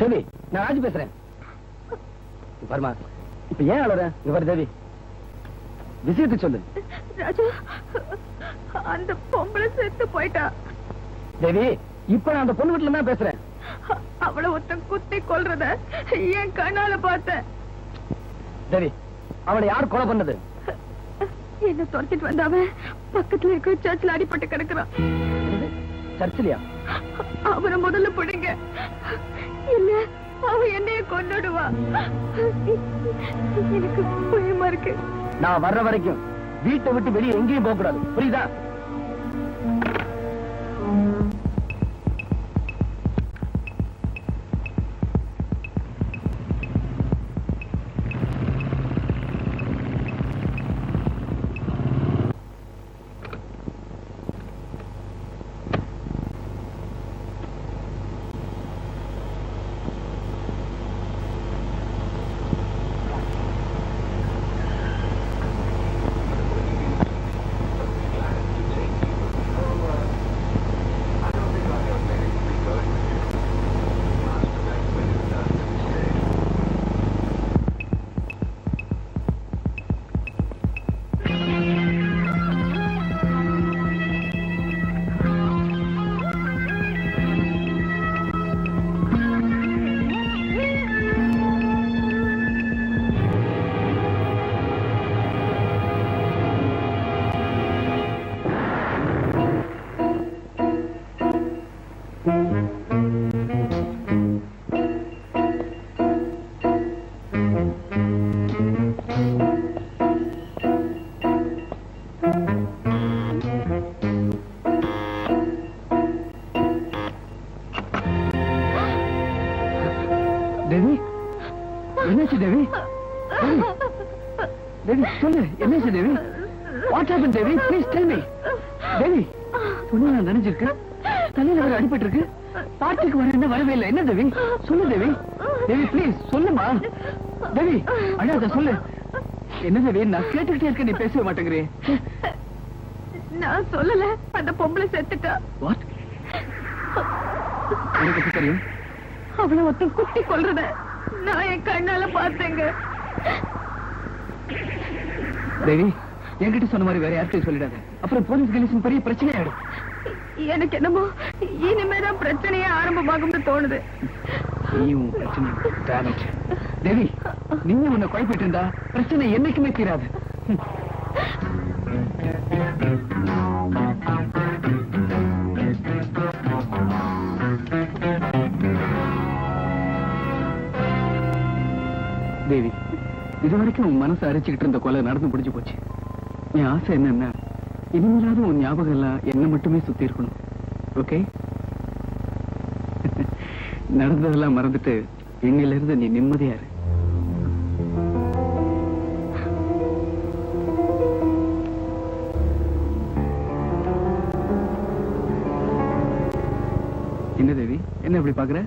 தேவி, நான் ராஜு பேசுறேன். பர்மா, இப்ப ஏன் அழற? இவர் தேவி, விஷயத்தை சொல்லு. ராஜு, அந்த பொம்பளை செத்து போயிட்டா. தேவி, இப்ப நான் அந்த பொண்ணு வீட்டுல தான் பேசுறேன். அவளை ஒருத்தன் குத்தி கொல்றத என் கண்ணால பார்த்தேன். தேவி, அவளை யார் கொலை பண்ணது? என்ன துரத்திட்டு வந்தாவ பக்கத்துல இருக்க சர்ச்சில் அடிபட்டு கிடக்குறான். சர்ச்சிலியா? அவரை முதல்ல பிடிங்க, இல்ல அவ என்னைய கொன்னுடுவா. எனக்கு பயமா இருக்கு. நான் வர்ற வரைக்கும் வீட்டை விட்டு வெளியே எங்கேயும் போக கூடாது, புரியுதா? தேவி, என்னாச்சு தேவி? தேவி சொல்லு, என்னாச்சு தேவி? What happened Devi? Please tell me. தேவி, பொண்ணு நான் நினைச்சிருக்கேன், தலையில வேற அடிபட்டு இருக்கு, பார்ட்டிக்கு வரவே இல்லை. என்ன தேவி? சொல்லு தேவி. தேவி ப்ளீஸ் சொல்லுமா. தேவி அழாத, சொல்லு. என்ன தேவி, நான் கேட்டுக்கிட்டே இருக்க, நீ பேசவே மாட்டேங்கிறே. நான் சொல்லல, அந்த பொம்பளை செத்துட்டா. What? எனக்கு தெரியும். அவளை ஒருத்தன் குத்தி கொல்றத நான் என் கண்ணால பார்த்தேங்க. தேவி, என்கிட்ட சொன்ன மாதிரி வேற யார்கிட்டயும் சொல்லிடாத, அப்புறம் போலீஸ் கணேசன் பெரிய பிரச்சனை ஆயிடும். எனக்கு என்னமோ இனிமேதான் பிரச்சனையே ஆரம்பமாகும்னு தோணுது. தேவி, நீங்க உன்னை குழப்பிட்டு இருந்தா பிரச்சனை என்னைக்குமே தீராது. தேவி, இது வரைக்கும் உன் மனசை அரைச்சுக்கிட்டு இருந்த கொலை நடந்து முடிஞ்சு போச்சு. என் ஆசை என்னன்னா, இனிமேலாவது உன் ஞாபகம் எல்லாம் என்ன மட்டுமே சுத்தி இருக்கணும். ஓகே? நடந்ததெல்லாம் மறந்துட்டு இன்னில இருந்து நீ நிம்மதியா இரு. என்ன தேவி, என்ன இப்படி பாக்குற?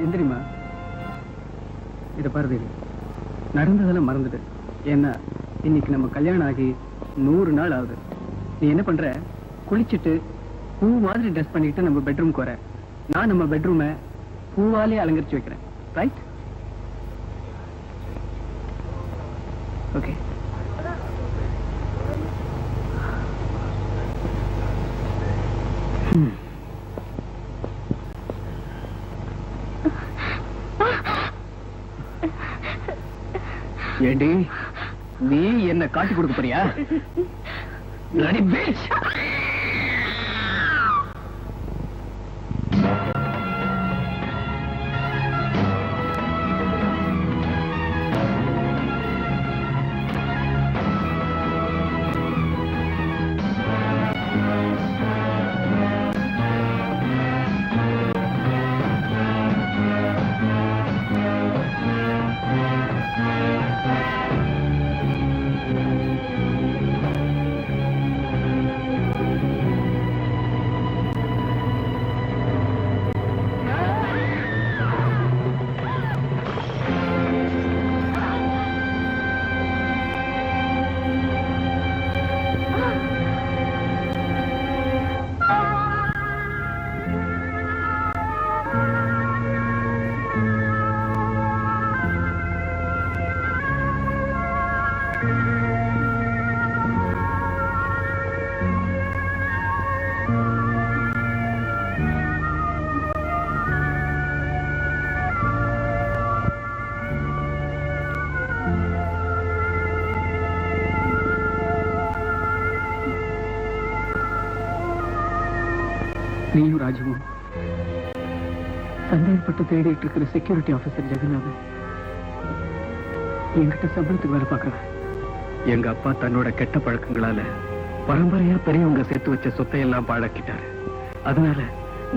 எந்திரிமா. இத பாரு தேவி, நடந்ததெல்லாம் மறந்துட்டு. ஏன்னா இன்னைக்கு நம்ம கல்யாணம் ஆகி 100 நாள் ஆகுது. நீ என்ன பண்ற? குளிச்சுட்டு பூ மாதிரி ட்ரெஸ் பண்ணிட்டு நம்ம பெட்ரூம்க்கு வர. நான் நம்ம பெட்ரூமை பூவாலே அலங்கரிச்சு வைக்கிறேன். ரைட்? ஓகே. ஏண்டி, நீ என்ன காட்டி கொடுக்க போறியா? Bloody bitch! நீயும் ராஜுவும் சந்தேகப்பட்டு தேடிட்டு இருக்கிற செக்யூரிட்டி ஆபீசர் ஜெகநாதன் என்கிட்ட சம்பளத்துக்கு வேலை பார்க்கறேன். எங்க அப்பா தன்னோட கெட்ட பழக்கங்களால பரம்பரையா பெரியவங்க சேர்த்து வச்ச சொத்தையெல்லாம் பாழாக்கிட்டாரு. அதனால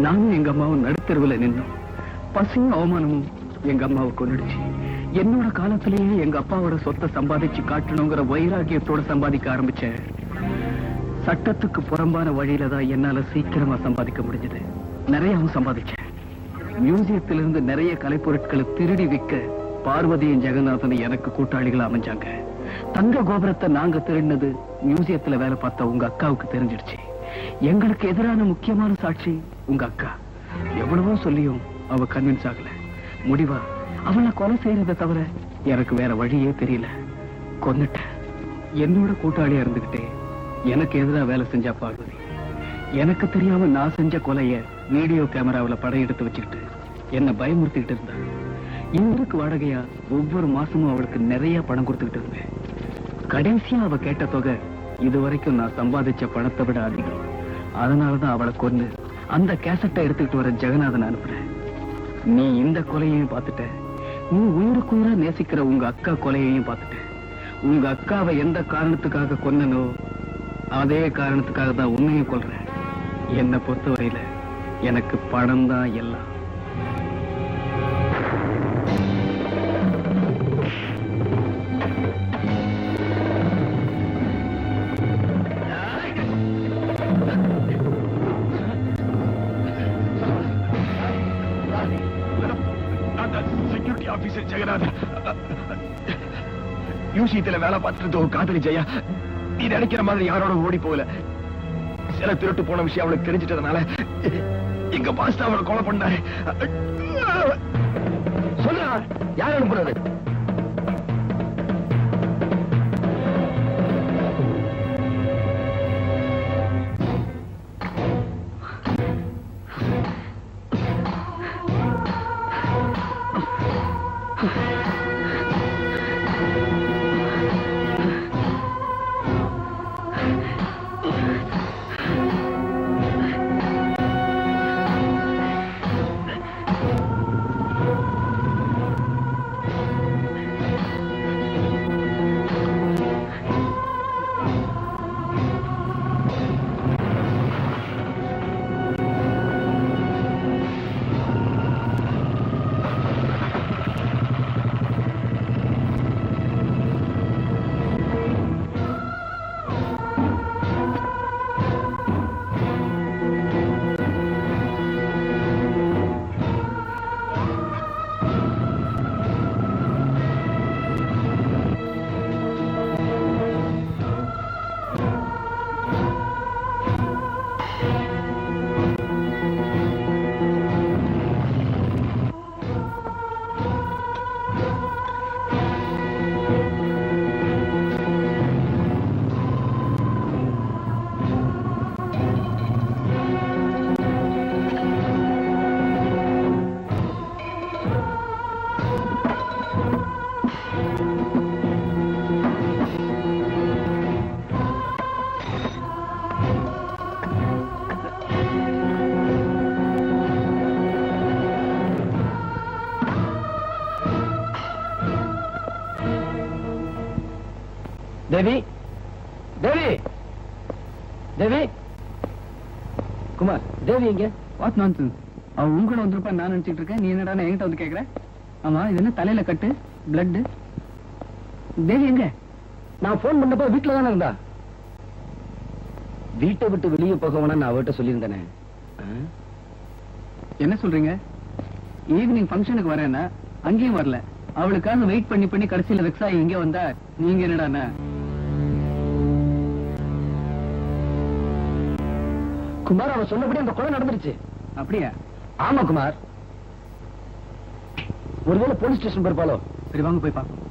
நானும் எங்க அம்மாவும் நடுத்தருவுல நின்னோம். பசியும் அவமானமும் எங்க அம்மாவை கொன்னுடுச்சு. என்னோட காலத்திலேயே எங்க அப்பாவோட சொத்தை சம்பாதிச்சு காட்டணுங்கிற வைராகியத்தோட சம்பாதிக்க ஆரம்பிச்சேன். சட்டத்துக்கு புறம்பான வழியில தான் என்னால சீக்கிரமா சம்பாதிக்க முடிஞ்சது. நிறையவும் சம்பாதிச்சேன். மியூசியத்திலிருந்து நிறைய கலைப்பொருட்களை திருடி விற்க பார்வதியும் ஜெகநாதனும் எனக்கு கூட்டாளிகள் அமைஞ்சாங்க. தங்க கோபுரத்தை நாங்க திருடினது மியூசியத்துல வேலை பார்த்த உங்க அக்காவுக்கு தெரிஞ்சிடுச்சு. எங்களுக்கு எதிரான முக்கியமான சாட்சி உங்க அக்கா. எவ்வளவோ சொல்லியும் அவ கன்வின்ஸ் ஆகல. முடிவா அவளை கொலை செய்யறதை தவிர எனக்கு வேற வழியே தெரியல. கொன்னுட்டேன். என்னோட கூட்டாளியா இருந்துகிட்டே எனக்கு எதிரா வேலை செஞ்சா பார்வதி. எனக்கு தெரியாம நான் செஞ்ச கொலைய வீடியோ கேமராவில படம் எடுத்து வச்சுக்கிட்டு என்ன பயமுறுத்திக்கிட்டு இருந்தா. இவருக்கு வாடகையா ஒவ்வொரு மாசமும் அவளுக்கு நிறைய பணம் கொடுத்துக்கிட்டு இருந்தேன். கடைசியா அவ கேட்ட தொகை இதுவரைக்கும் நான் சம்பாதிச்ச பணத்தை விட அதிகம். அதனாலதான் அவளை கொண்டு அந்த கேசட்டை எடுத்துக்கிட்டு வர ஜெகநாதன் அனுப்புறேன். நீ இந்த கொலையையும் பார்த்துட்ட. நீ உயிருக்குயிரா நேசிக்கிற உங்க அக்கா கொலையையும் பார்த்துட்ட. உங்க அக்காவை எந்த காரணத்துக்காக கொன்னனோ அதே காரணத்துக்காக தான் உன்னையும் கொல்றேன். என்னை பொறுத்தவரையில எனக்கு பணம் தான் எல்லாம். Security officer Jeganathan. யூசியத்துல வேலை பார்த்துட்டு ஒரு காதலி ஜெயா நீ நினைக்கிற மாதிரி யாரோட ஓடி போகல. சில திருட்டு போன விஷயம் அவளுக்கு தெரிஞ்சிட்டதுனால எங்க பாஸ் அவளை கொலை பண்ணாரு. சொல்ல யார் அனுப்புறது? தேவி தேவி தேவி குமார் தேவி எங்க வாட் நான்சென்ஸ் அவ உங்களை வந்திருப்பா நான் நினைச்சிட்டு இருக்கேன் நீ என்னடா என்கிட்ட வந்து கேக்குற ஆமா இது என்ன தலையில கட்டு பிளட் தேவி எங்க நான் போன் பண்ணப்போ வீட்டுல தானே இருந்தா வீட்டை விட்டு வெளியே போக வேணா நான் அவர்கிட்ட சொல்லியிருந்தேனே என்ன சொல்றீங்க ஈவினிங் ஃபங்க்ஷனுக்கு வரேன்னா அங்கேயும் வரல அவளுக்காக வெயிட் பண்ணி பண்ணி கடைசியில வெக்ஸ் ஆகி இங்க வந்தா நீங்க என்னடா குமார் அவ சொன்னபடி அந்த கொலை நடந்துருச்சு அப்படியா ஆமா குமார் ஒருவேளை போலீஸ் ஸ்டேஷன் போயிருப்பாளோ சரி வாங்க போய் பார்ப்போம்